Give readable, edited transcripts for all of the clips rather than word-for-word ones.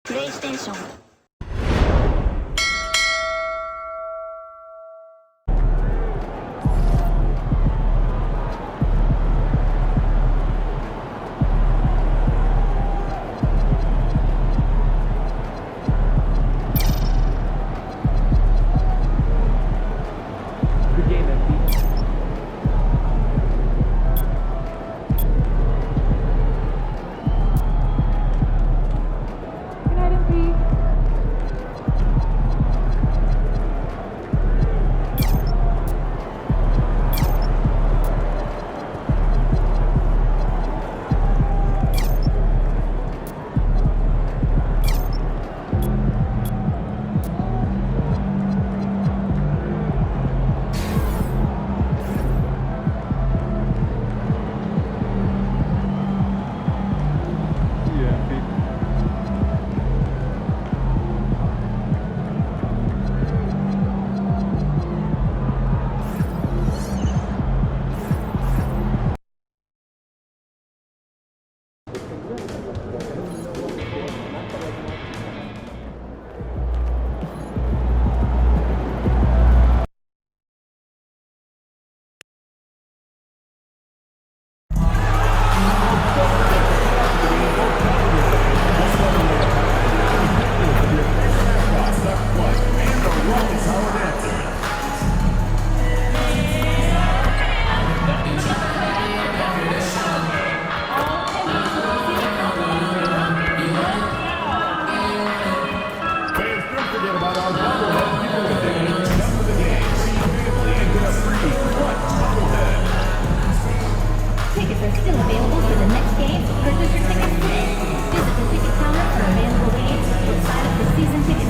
プレイステーション。Tickets are still available for the next game, so purchase your tickets today. Visit the ticket counter for available dates or sign up for season tickets.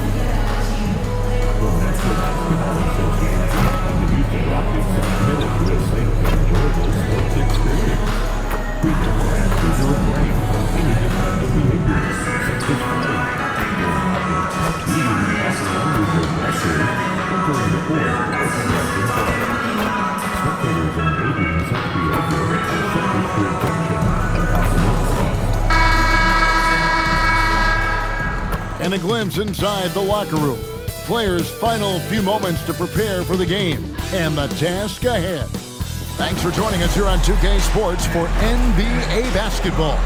And a glimpse inside the locker room. Players' final few moments to prepare for the game and the task ahead. Thanks for joining us here on 2K Sports for NBA basketball.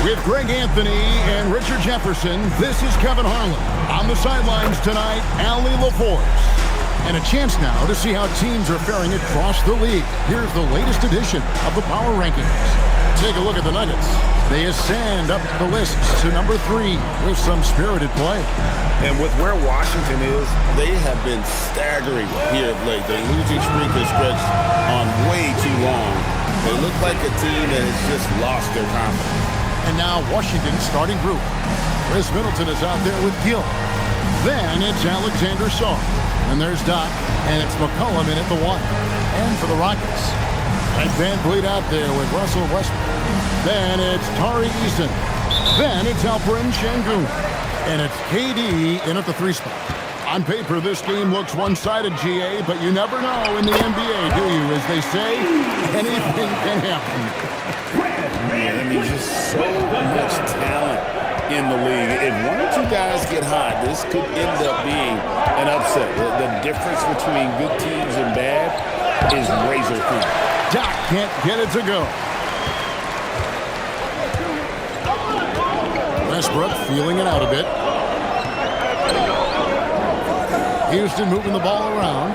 With Greg Anthony and Richard Jefferson, this is Kevin Harlan. On the sidelines tonight, Allie LaForce. And a chance now to see how teams are faring across the league. Here's the latest edition of the Power Rankings. Take a look at the Nuggets. They ascend up the list to number 3 with some spirited play. And with where Washington is, they have been staggering here of late. Their losing streak has stretched on way too long. They look like a team that has just lost their confidence. And now Washington's starting group. Chris Middleton is out there with Gill. Then it's Alexander Shaw. And there's Doc. And it's McCollum in at the 1. And for the Rockets, Ed Van Vliet out there with Russell Westbrook. Then it's Tari Eason. Then it's Alperen Şengün. And it's KD in at the 3 spot. On paper, this game looks one-sided, GA, but you never know in the NBA, do you? As they say, anything can happen. Man, I mean, just so much talent in the league. If one or two guys get hot, this could end up being an upset. The difference between good teams and bad is razor thin. Doc can't get it to go. Westbrook feeling it out a bit. Houston moving the ball around.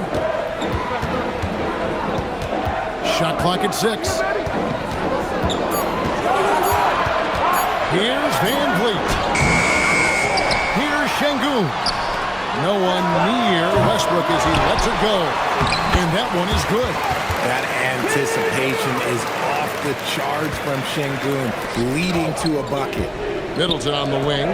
Shot clock at 6. Here's Van Vliet. Here's Şengün. No one near Westbrook as he lets it go. And that one is good. That anticipation is off the charts from Şengün, leading to a bucket. Middleton on the wing.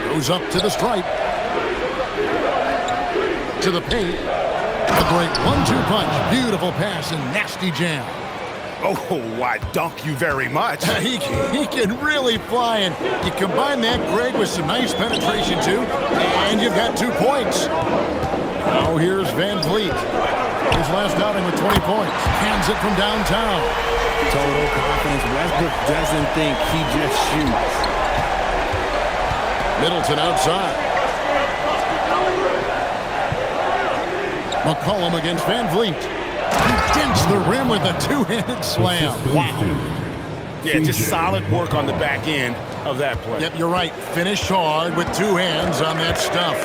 Goes up to the stripe. To the paint. A great 1-2 punch. Beautiful pass and nasty jam. Oh, I dunk you very much. He can really fly, and you combine that, Greg, with some nice penetration, too, and you've got 2 points. Now here's Van Vliet. His last outing with 20 points. Hands it from downtown. Total Westbrook doesn't think he just shoots. Middleton outside. McCollum against Van Vliet. He dents the rim with a two-handed slam. Wow. Yeah, just solid work on the back end of that play. Yep, you're right. Finished hard with two hands on that stuff.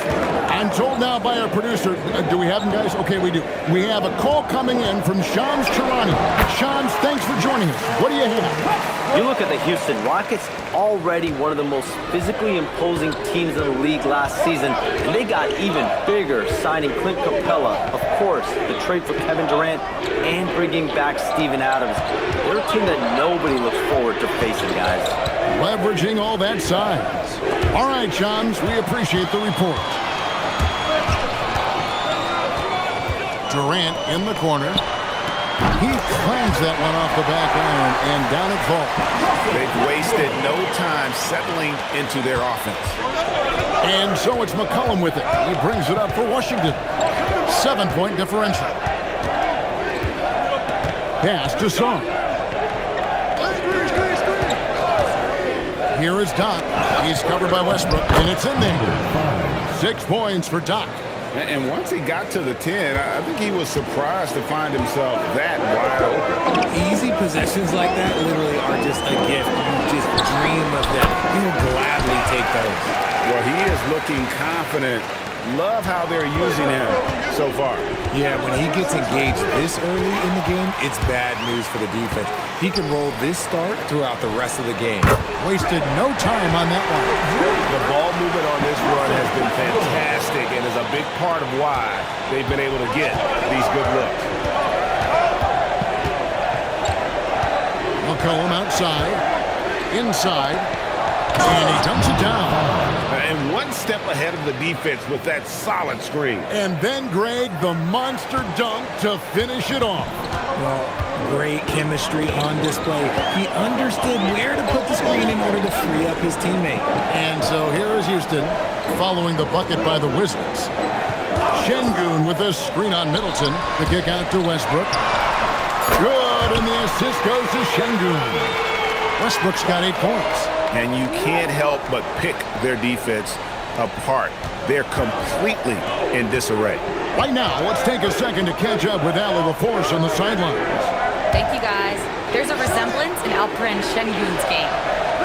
I'm told now by our producer, do we have him, guys? Okay, we do. We have a call coming in from Shams Charania. Shams, thanks for joining us. What do you have? You look at the Houston Rockets, already one of the most physically imposing teams in the league last season, and they got even bigger signing Clint Capella, of course, the trade for Kevin Durant, and bringing back Steven Adams. They're a team that nobody looks forward to facing, guys. Leveraging all that size. All right, Shams, we appreciate the report. Durant in the corner. He claims that one off the back iron, and down it falls. They've wasted no time settling into their offense. And so it's McCollum with it. He brings it up for Washington. 7-point differential. Pass to Song. Here is Doc. He's covered by Westbrook, and it's in there. 6 points for Doc. And once he got to the 10, I think he was surprised to find himself that wide open. Easy possessions like that literally are just a gift. You just dream of them. You will gladly take those. Well, he is looking confident. Love how they're using him so far. Yeah, when he gets engaged this early in the game, it's bad news for the defense. He can roll this start throughout the rest of the game. Wasted no time on that one. The ball movement on this run has been fantastic and is a big part of why they've been able to get these good looks. McCollum outside, inside, and he dumps it down. And one step ahead of the defense with that solid screen. And then, Greg, the monster dunk to finish it off. Well, great chemistry on display. He understood where to put the screen in order to free up his teammate. And so here is Houston following the bucket by the Wizards. Şengün with the screen on Middleton. The kick out to Westbrook. Good, and the assist goes to Şengün. Westbrook's got 8 points. And you can't help but pick their defense apart. They're completely in disarray. Right now, let's take a second to catch up with Allie LaForce on the sidelines. Thank you, guys. There's a resemblance in Alperen Şengün's game.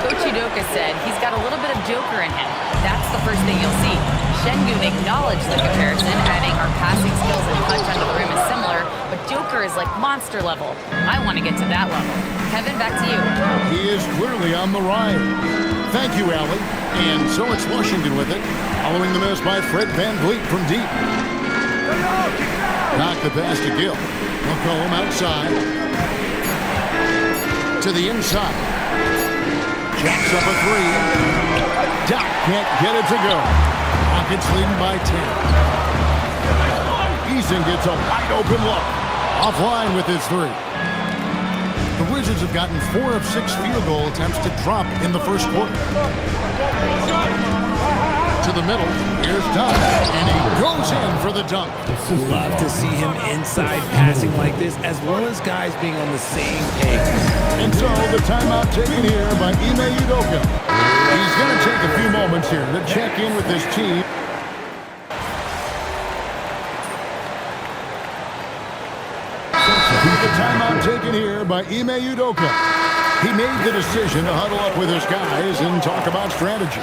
Coach Udoka said he's got a little bit of Joker in him. That's the first thing you'll see. Şengün acknowledged the comparison, adding our passing skills and touch under the rim is similar, but Joker is like monster level. I want to get to that level. Kevin, back to you. He is clearly on the ride. Thank you, Allie. And so it's Washington with it, following the miss by Fred Van Vliet from deep. Knock the pass to Gill. McCollum outside. To the inside. Jacks up a three. Doc can't get it to go. Rockets leading by 10. Eason gets a wide open look. Offline with his three. The Wizards have gotten 4 of 6 field goal attempts to drop in the first quarter. To the middle, here's Doc, and he goes in for the dunk. Love to see him inside passing like this, as well as guys being on the same page. And so the timeout taken here by Ime Udoka. He's going to take a few moments here to check in with his team. The timeout taken here by Ime Udoka. He made the decision to huddle up with his guys and talk about strategy.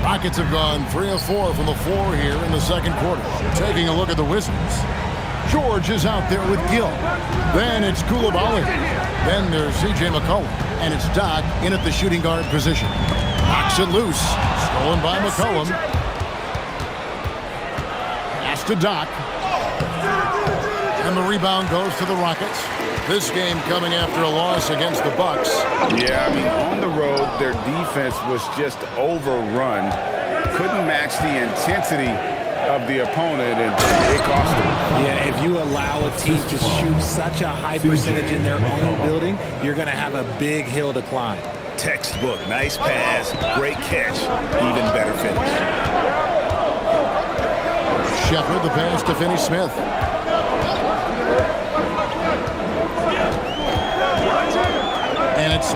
Rockets have gone 3 of 4 from the floor here in the second quarter. Taking a look at the Wizards. George is out there with Gill. Then it's Coulibaly. Then there's C.J. McCollum. And it's Doc in at the shooting guard position. Knocks it loose. Stolen by McCollum. Pass to Doc. And the rebound goes to the Rockets. This game coming after a loss against the Bucks. Yeah, I mean, on the road, their defense was just overrun. Couldn't match the intensity of the opponent, and it cost them. Yeah, if you allow a team to shoot such a high percentage in their own building, you're going to have a big hill to climb. Textbook, nice pass, great catch, even better finish. Shepherd the pass to Finney Smith.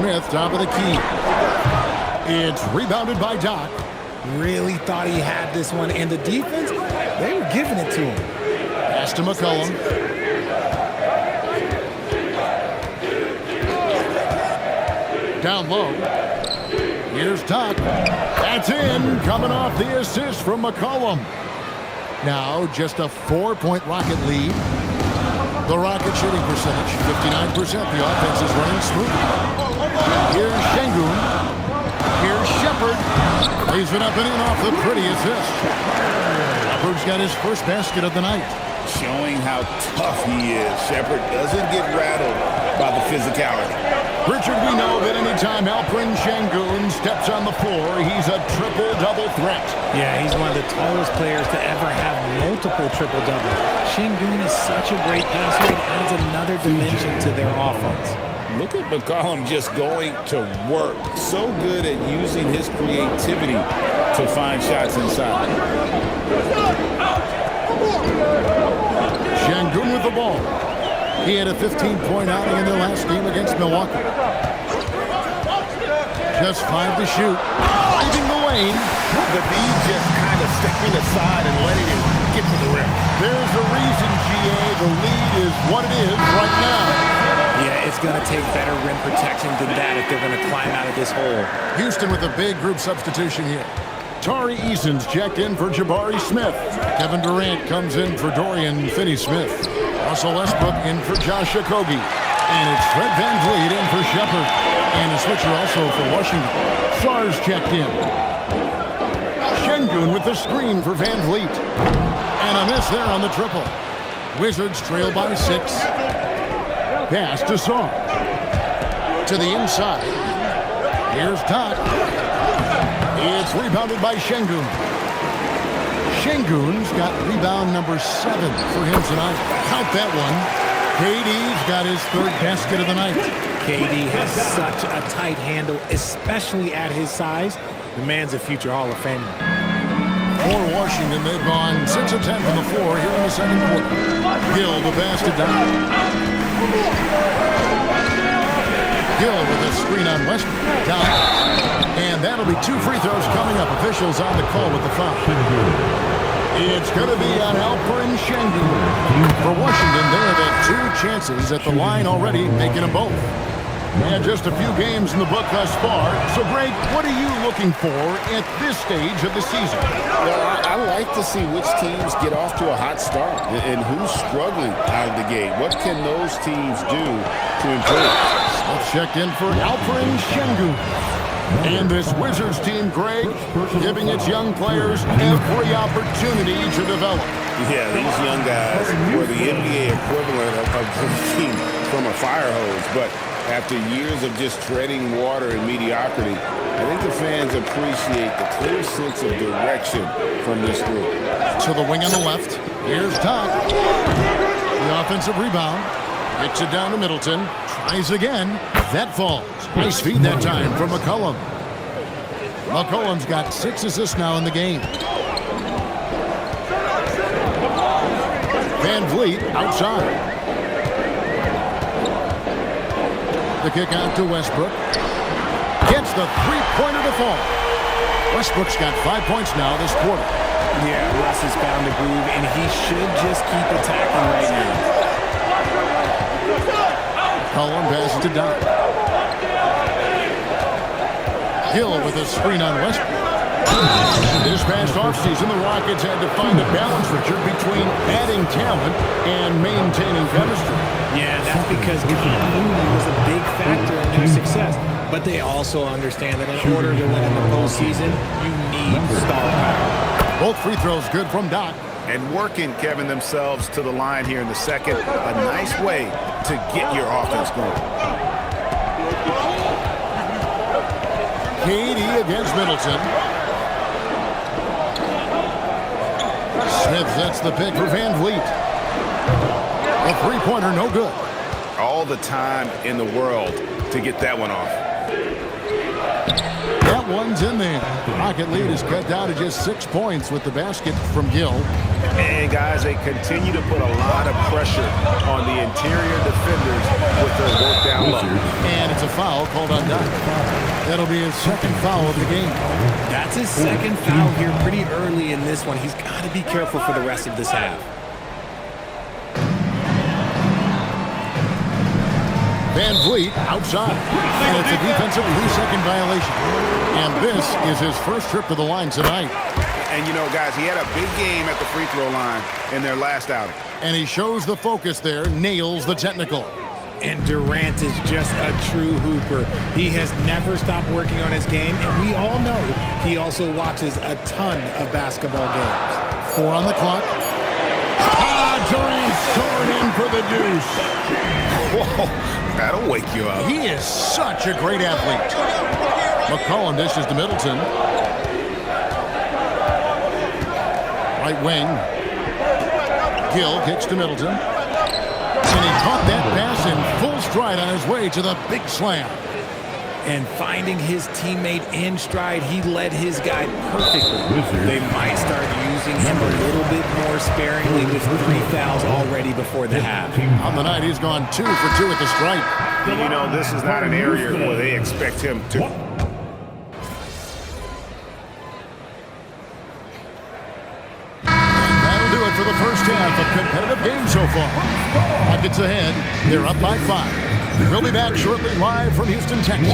Smith, top of the key. It's rebounded by Doc. Really thought he had this one, and the defense, they were giving it to him. Pass to McCollum. Down low. Here's Doc. That's in. Coming off the assist from McCollum. Now just a 4-point Rocket lead. The Rocket shooting percentage, 59%. The offense is running smoothly. Here's Şengün. Here's Shepard. Lays it up and in off the pretty assist. Shepard's got his first basket of the night. Showing how tough he is. Shepard doesn't get rattled by the physicality. Richard, we know that anytime Alperen Şengün steps on the floor, he's a triple-double threat. Yeah, he's one of the tallest players to ever have multiple triple-doubles. Şengün is such a great passer. It adds another dimension to their offense. Look at McCollum just going to work. So good at using his creativity to find shots inside. Şengün with the ball. He had a 15-point outing in their last game against Milwaukee. Just 5 to shoot. Leaving the lane. The lead just kind of stepping aside and letting him get to the rim. There's a reason, GA. The lead is what it is right now. Yeah, it's going to take better rim protection than that if they're going to climb out of this hole. Houston with a big group substitution here. Tari Eason's checked in for Jabari Smith. Kevin Durant comes in for Dorian Finney-Smith. Russell Westbrook in for Josh Okogie. And it's Fred VanVleet in for Shepard. And a switcher also for Washington. Sarge checked in. Şengün with the screen for VanVleet. And a miss there on the triple. Wizards trail by 6. Pass to Sarge. To the inside. Here's Todd. It's rebounded by Şengün. Şengün's got rebound number 7 for him tonight. Count that one. KD's got his 3rd basket of the night. KD has such a tight handle, especially at his size. The man's a future Hall of Famer. For Washington, they've gone 6 of 10 from the floor here in the second quarter. Gill, the basket down. Gill with a screen on Westbrook. Down. And that'll be 2 free throws coming up. Officials on the call with the foul. It's going to be on Alperen Şengün. For Washington, they have had 2 chances at the line already, making them both. And just a few games in the book thus far. So, Greg, what are you looking for at this stage of the season? Well, I like to see which teams get off to a hot start and who's struggling out of the gate. What can those teams do to improve? Let's check in for Alperen Şengün. And this Wizards team, Greg, giving its young players every opportunity to develop. Yeah, these young guys were the NBA equivalent of drinking from a fire hose. But after years of just treading water and mediocrity, I think the fans appreciate the clear sense of direction from this group. To the wing on the left. Here's Todd. The offensive rebound. Gets it down to Middleton. Tries again. That falls. Nice feed that time from McCollum. McCollum's got 6 assists now in the game. VanVleet outside. The kick out to Westbrook. Gets the 3-pointer to fall. Westbrook's got 5 points now this quarter. Yeah, Russ has found the groove, and he should just keep attacking right now. McCollum passes to Doc. Hill with a screen on Westbrook. This past offseason, the Rockets had to find a balance, Richard, between adding talent and maintaining chemistry. Yeah, that's because continuity was a big factor in their success. But they also understand that in order to win in the postseason, you need star power. Both free throws good from Doc. And working, Kevin, themselves to the line here in the second. A nice way to get your offense going. KD against Middleton. Smith sets the pick for VanVleet. A 3-pointer, no good. All the time in the world to get that one off. That one's in there. The Rocket lead is cut down to just 6 points with the basket from Gill. And guys, they continue to put a lot of pressure on the interior defenders with their work down low. And it's a foul called on Doc. That'll be his second foul of the game. That's his second foul here pretty early in this one. He's got to be careful for the rest of this half. Van Vliet outside. And it's a defensive 3-second violation. And this is his first trip to the line tonight. And you know, guys, he had a big game at the free throw line in their last outing. And he shows the focus there, nails the technical. And Durant is just a true hooper. He has never stopped working on his game, and we all know he also watches a ton of basketball games. 4 on the clock. Durant soared in for the deuce. Whoa, that'll wake you up. He is such a great athlete. McCollum dishes to Middleton. Right wing. Gill kicks to Middleton. And he caught that pass in full stride on his way to the big slam. And finding his teammate in stride, he led his guy perfectly. They might start using him a little bit more sparingly with 3 fouls already before the half. On the night, he's gone 2 for 2 at the stripe. You know, this is not an area where they expect him to. For the first half of competitive game so far. Rockets ahead. They're up by 5. We'll be back shortly live from Houston, Texas.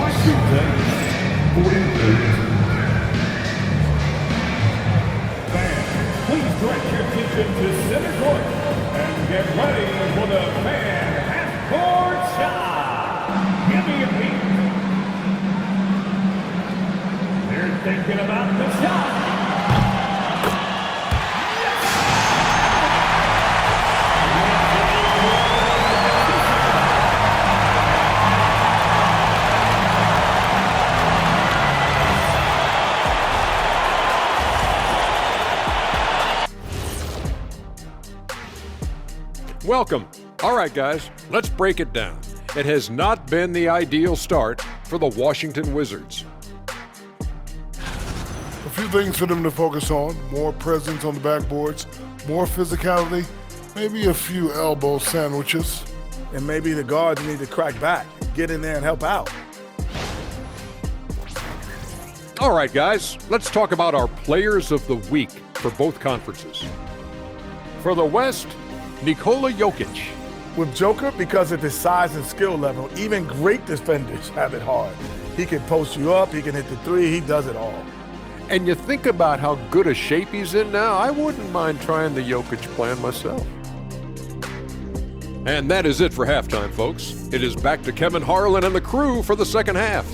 Fans, please direct your attention to center court and get ready for the fan half-court shot. Give me a peek. They're thinking about the shot. Welcome. All right, guys, let's break it down. It has not been the ideal start for the Washington Wizards. A few things for them to focus on: more presence on the backboards, more physicality, maybe a few elbow sandwiches. And maybe the guards need to crack back, get in there and help out. All right, guys, let's talk about our players of the week for both conferences. For the West, Nikola Jokic. With Joker, because of his size and skill level, even great defenders have it hard. He can post you up, he can hit the 3, he does it all. And you think about how good a shape he's in now, I wouldn't mind trying the Jokic plan myself. And that is it for halftime, folks. It is back to Kevin Harlan and the crew for the second half.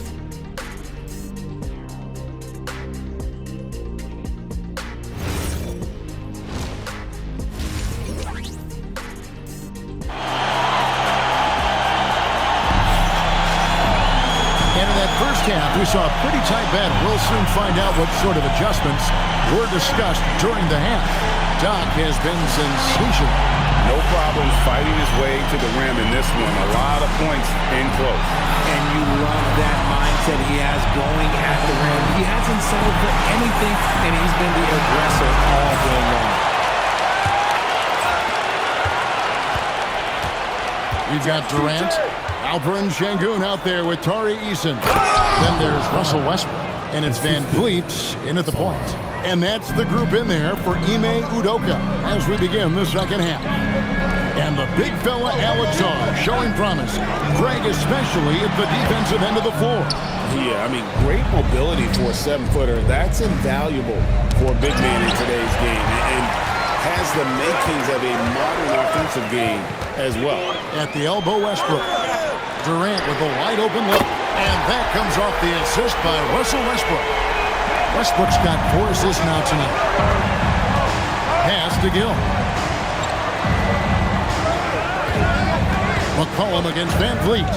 We saw a pretty tight battle. We'll soon find out what sort of adjustments were discussed during the half. Doc has been sensational. No problems fighting his way to the rim in this one. A lot of points in close. And you love that mindset he has going at the rim. He hasn't settled for anything, and he's been the aggressor all game long. You've got Durant, Alperen Şengün out there with Tari Eason. Then there's Russell Westbrook, and it's Van Vliet in at the point. And that's the group in there for Ime Udoka as we begin the second half. And the big fella Alexander showing promise. Greg especially at the defensive end of the floor. Yeah, I mean, great mobility for a 7-footer. That's invaluable for a big man in today's game, and has the makings of a modern offensive game as well. At the elbow, Westbrook. Durant with a wide open look. And that comes off the assist by Russell Westbrook. Westbrook's got 4 assists now tonight. Pass to Gill. McCollum against Van Vliet.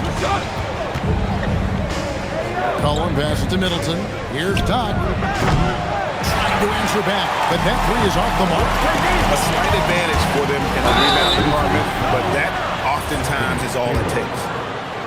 McCollum passes to Middleton. Here's Todd. Trying to answer back, but that 3 is off the mark. A slight advantage for them in the rebound department, but that oftentimes is all it takes.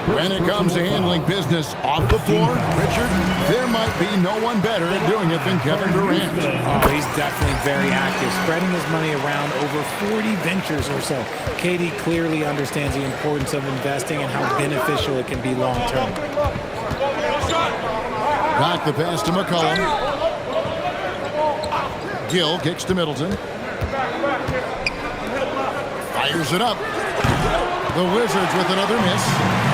When it comes to handling business off the floor, Richard, there might be no one better at doing it than Kevin Durant. Oh, he's definitely very active, spreading his money around over 40 ventures or so. KD clearly understands the importance of investing and how beneficial it can be long term. Back the pass to McCollum. Gill kicks to Middleton. Fires it up. The Wizards with another miss.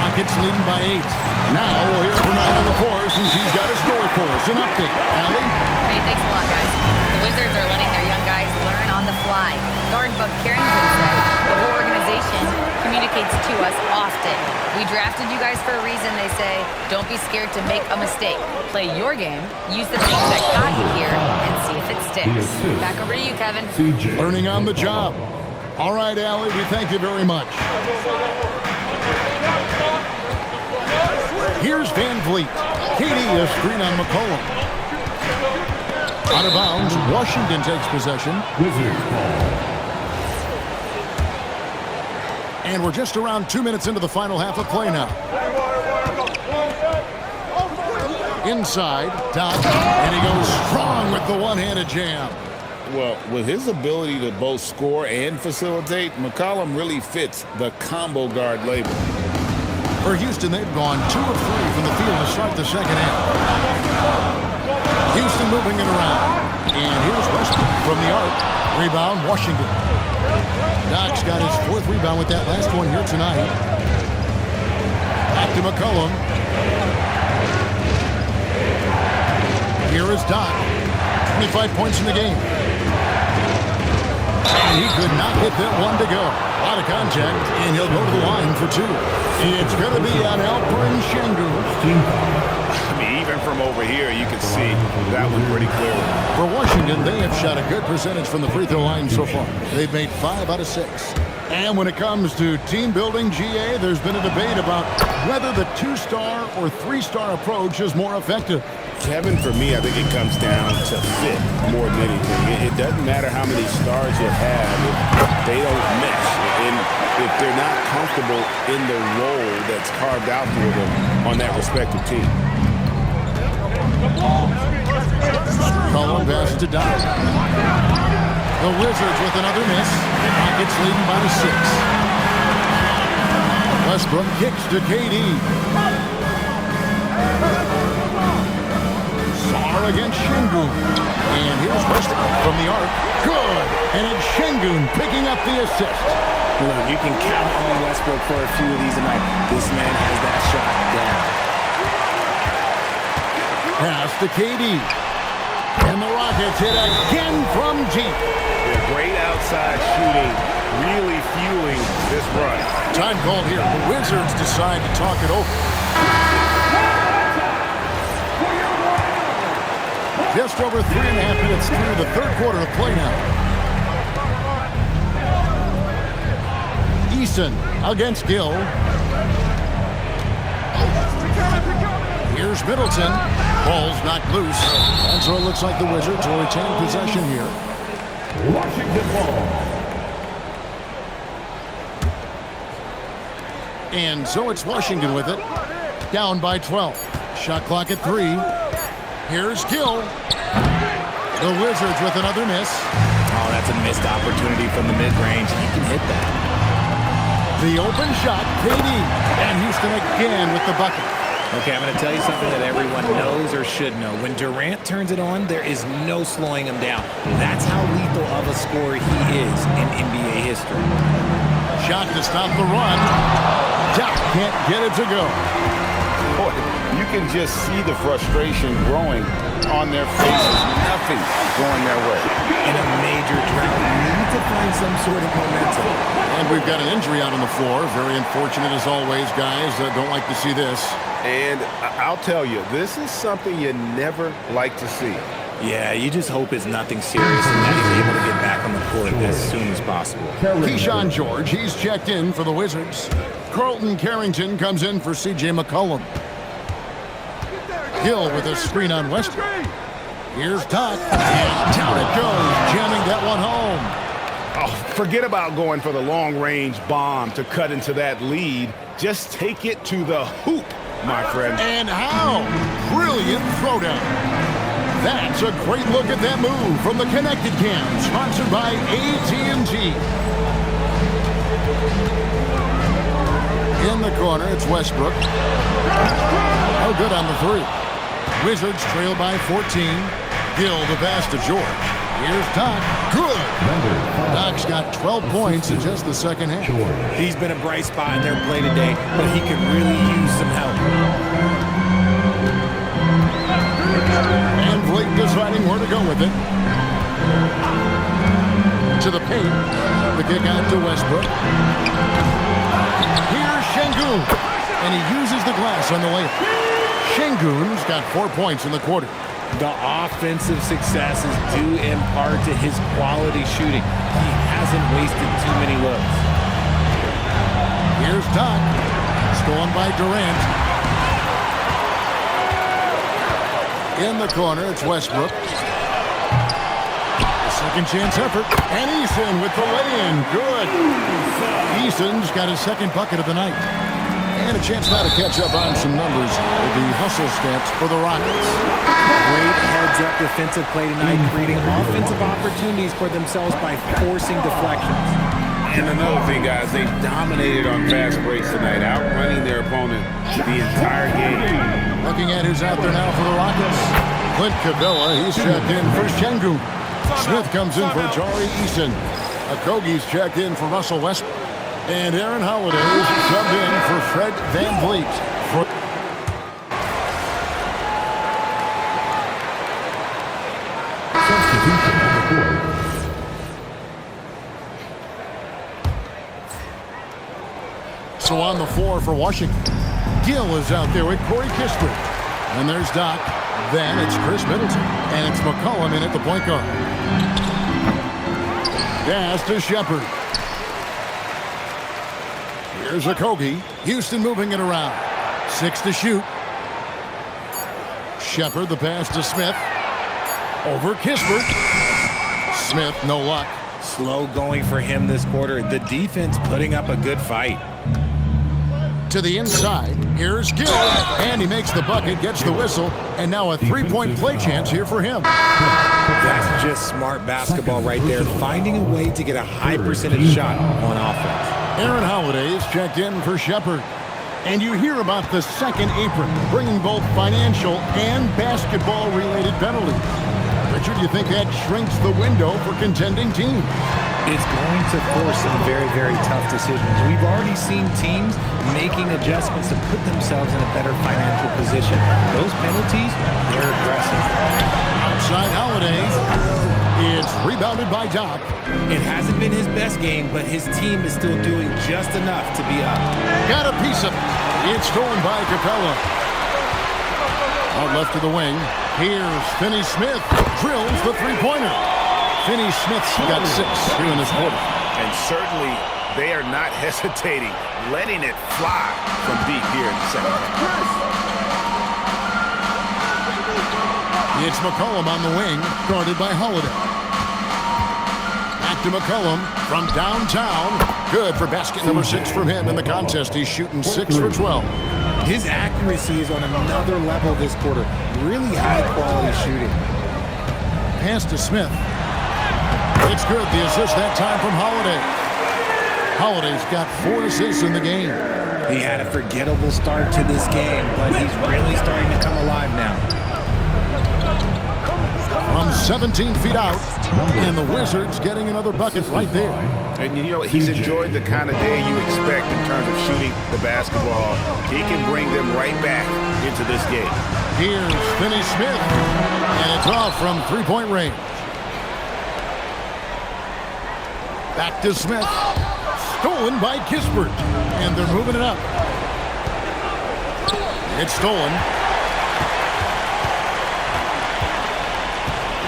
Rockets leading by 8. Now we'll hear from Allie LaForce, and she's got a story for us. An update. Allie? Hey, thanks a lot, guys. The Wizards are letting their young guys learn on the fly. Guard Buck Carrington said the whole organization communicates to us often. We drafted you guys for a reason, they say. Don't be scared to make a mistake. Play your game, use the things that got you here, and see if it sticks. Back over to you, Kevin. Learning on the job. All right, Allie, we thank you very much. Here's Van Vliet. KD, a screen on McCollum. Out of bounds, Washington takes possession. And we're just around 2 minutes into the final half of play now. Inside, Dot, and he goes strong with the one-handed jam. Well, with his ability to both score and facilitate, McCollum really fits the combo guard label. For Houston, they've gone 2 of 3 from the field to start the second half. Houston moving it around. And here's Westbrook from the arc. Rebound, Washington. Doc's got his 4th rebound with that last one here tonight. Back to McCollum. Here is Doc. 25 points in the game. And he could not hit that one to go. Out of contact, and he'll go to the line for 2. It's going to be on Alperen Şengün. I mean, even from over here, you can see that one pretty clearly. For Washington, they have shot a good percentage from the free throw line so far. They've made 5 out of 6. And when it comes to team building, GA, there's been a debate about whether the 2-star or 3-star approach is more effective. Kevin, for me, I think it comes down to fit more than anything. It doesn't matter how many stars you have if they don't mesh. And if they're not comfortable in the role that's carved out for them on that respective team. Colin pass to Dot. The Wizards with another miss. Rockets leading by 6. Westbrook kicks to KD. Sar against Şengün. And here's Westbrook from the arc. Good. And it's Şengün picking up the assist. Look, you can count on Westbrook for a few of these tonight. This man has that shot down. Pass to KD. And the Rockets hit again from deep. Great outside shooting, really fueling this run. Time called here. The Wizards decide to talk it over. Just over 3.5 minutes through the 3rd quarter of play now. Eason against Gill. Here's Middleton. Ball's knocked loose. And so it looks like the Wizards will retain possession here. Washington ball. And so it's Washington with it. Down by 12. Shot clock at 3. Here's Gill. The Wizards with another miss. Oh, that's a missed opportunity from the mid-range. He can hit that. The open shot, KD. And Houston again with the bucket. Okay, I'm going to tell you something that everyone knows or should know. When Durant turns it on, there is no slowing him down. That's how lethal of a scorer he is in NBA history. Shot to stop the run. Doc can't get it to go. Boy, you can just see the frustration growing on their faces. Nothing going their way. In a major drought, you need to find some sort of momentum. And we've got an injury out on the floor. Very unfortunate as always, guys. Don't like to see this. And I'll tell you, this is something you never like to see. Yeah, you just hope it's nothing serious and that he's able to get back on the court as soon as possible. Keyshawn George, he's checked in for the Wizards. Carlton Carrington comes in for C.J. McCollum. Gill with a screen on Westbrook. Here's Doc. And down it goes, jamming that one home. Oh, forget about going for the long-range bomb to cut into that lead. Just take it to the hoop, my friend. And how? Brilliant throwdown. That's a great look at that move from the Connected Cam, sponsored by AT&T. In the corner, it's Westbrook. Oh, good on the three. Wizards trail by 14. Gill the pass to George. Here's Doc. Good. Doc's got 12 points in just the second half. He's been a bright spot in their play today, but he could really use some help. And Blake deciding where to go with it. To the paint. The kick out to Westbrook. Here's Şengün. And he uses the glass on the layup. Şengün's got 4 points in the quarter. The offensive success is due in part to his quality shooting. He hasn't wasted too many looks. Here's Doc. Stolen by Durant. In the corner, it's Westbrook. A second chance effort. And Eason with the lay-in. Good. Eason's got his second bucket of the night. And a chance now to catch up on some numbers with the hustle stats for the Rockets. Great heads-up defensive play tonight, creating offensive opportunities for themselves by forcing deflections. And another thing, guys, they dominated on fast breaks tonight, outrunning their opponent the entire game. Looking at who's out there now for the Rockets. Clint Capella, he's checked in for Şengün. Smith comes in for Tari Eason. Okogie's checked in for Russell Westbrook. And Aaron Holiday's subbed in for Fred VanVleet. So on the floor for Washington, Gill is out there with Corey Kispert. And there's Doc. Then it's Chris Middleton. And it's McCollum in at the point guard. Pass to Shepard. Here's Okogie. Houston moving it around. 6 to shoot. Shepard, the pass to Smith. Over Kispert. Smith, no luck. Slow going for him this quarter. The defense putting up a good fight. To the inside. Here's Gill. And he makes the bucket, gets the whistle, and now a three-point play chance here for him. That's just smart basketball right there. Finding a way to get a high percentage shot on offense. Aaron Holiday is checked in for Shepard. And you hear about the second apron, bringing both financial and basketball-related penalties. Richard, you think that shrinks the window for contending teams? It's going to force some very, very tough decisions. We've already seen teams making adjustments to put themselves in a better financial position. Those penalties, they're aggressive. Outside Holiday. It's rebounded by Doc. It hasn't been his best game, but his team is still doing just enough to be up. Got a piece of it. It's stolen by Capella. Out left to the wing. Here's Finney Smith. Drills the three-pointer. Finney Smith's got 6 here in this quarter. And certainly they are not hesitating, letting it fly from deep here in the second half. It's McCollum on the wing, guarded by Holiday. Back to McCollum from downtown. Good for basket number 6 from him in the contest. He's shooting 6 for 12. His accuracy is on another level this quarter. Really high-quality shooting. Pass to Smith. It's good. The assist that time from Holiday. Holiday's got 4 assists in the game. He had a forgettable start to this game, but he's really starting to come alive now. From 17 feet out, and the Wizards getting another bucket right there. And you know, he's enjoyed the kind of day you expect in terms of shooting the basketball. He can bring them right back into this game. Here's Finney Smith, and it's off from three-point range. Back to Smith. Stolen by Kispert, and they're moving it up. It's stolen.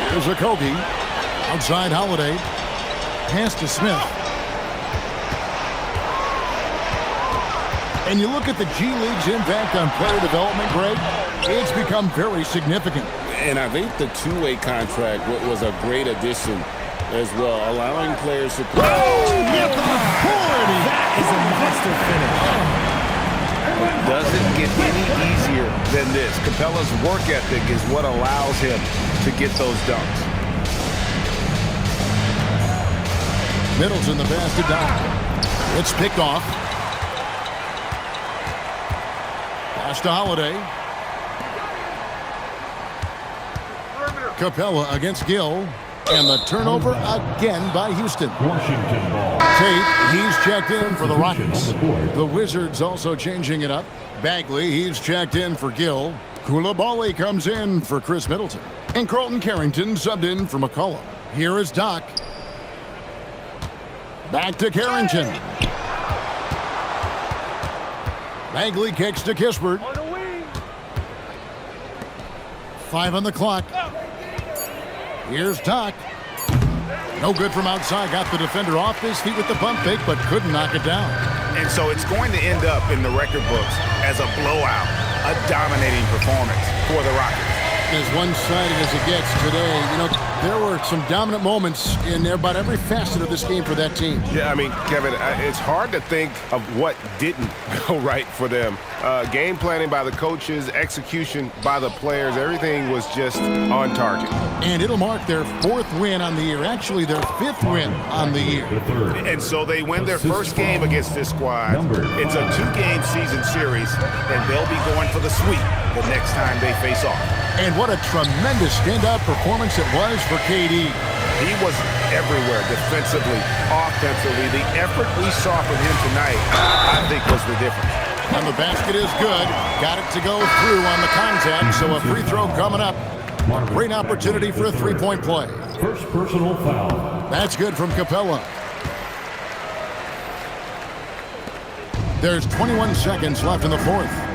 Here's Okogie. Outside Holiday. Pass to Smith. And you look at the G League's impact on player development, Greg, it's become very significant. And I think the two-way contract was a great addition as well, allowing players to play. Oh, with authority! That is a monster finish. than this. Capella's work ethic is what allows him to get those dunks. Middleton the pass to Dot. It's picked off. Pass to Holiday. Capella against Gill. And the turnover again by Houston. Washington ball. Tate, he's checked in for the Rockets. The Wizards also changing it up. Bagley, he's checked in for Gill. Koulibaly comes in for Chris Middleton. And Carlton Carrington subbed in for McCollum. Here is Doc. Back to Carrington. Bagley kicks to Kispert. 5 on the clock. Here's Doc. No good from outside. Got the defender off his feet with the pump fake, but couldn't knock it down. And so it's going to end up in the record books as a blowout, a dominating performance for the Rockets. As one-sided as it gets today, you know, there were some dominant moments in about every facet of this game for that team. Yeah, I mean, Kevin, it's hard to think of what didn't go right for them. Game planning by the coaches, execution by the players, everything was just on target. And it'll mark their 4th win on the year, actually their 5th win on the year. And so they win their first game against this squad. It's a 2-game season series, and they'll be going for the sweep the next time they face off. And what a tremendous standout performance it was for KD. He was everywhere, defensively, offensively. The effort we saw from him tonight, I think, was the difference. And the basket is good. Got it to go through on the contact, so a free throw coming up. Great opportunity for a 3-point play. First personal foul. That's good from Capella. There's 21 seconds left in the 4th.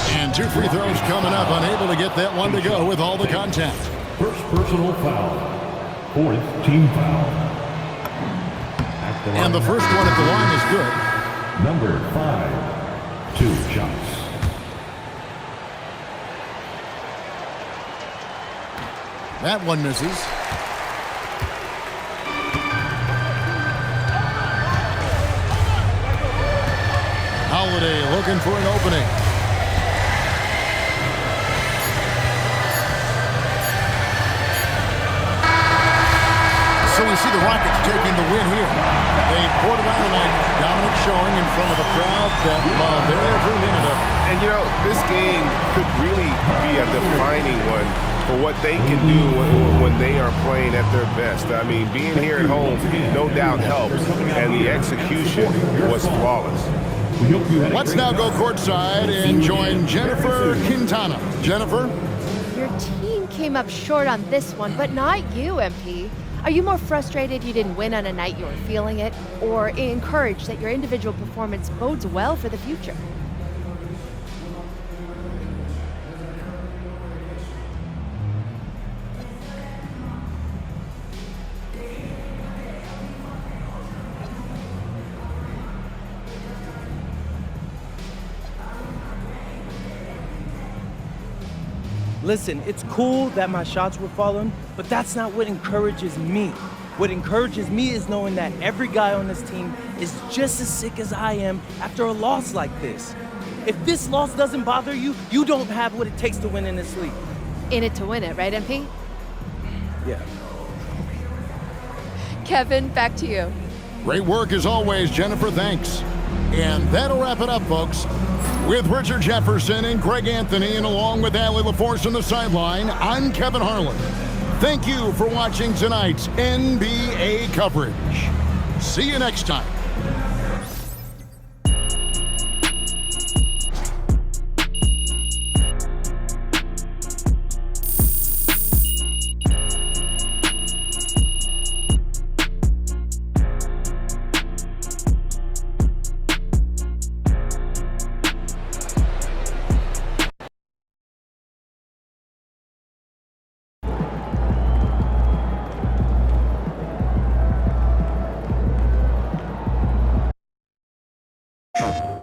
And 2 free throws coming up, unable to get that one to go with all the contact. First personal foul. 4th team foul. And the first one at the line is good. Number 5. 2 shots. That one misses. Holiday looking for an opening. So we see the Rockets taking the win here. They poured it on tonight. Dominant showing in front of a crowd that loved every minute of it. And, you know, this game could really be a defining one for what they can do when they are playing at their best. I mean, being here at home no doubt helps, and the execution was flawless. Let's now go courtside and join Jennifer Quintana. Jennifer? Your team came up short on this one, but not you, MP. Are you more frustrated you didn't win on a night you were feeling it, or encouraged that your individual performance bodes well for the future? Listen, it's cool that my shots were falling, but that's not what encourages me. What encourages me is knowing that every guy on this team is just as sick as I am after a loss like this. If this loss doesn't bother you, you don't have what it takes to win in this league. In it to win it, right, MP? Yeah. Kevin, back to you. Great work as always, Jennifer. Thanks. And that'll wrap it up, folks. With Richard Jefferson and Greg Anthony, and along with Allie LaForce on the sideline, I'm Kevin Harlan. Thank you for watching tonight's NBA coverage. See you next time.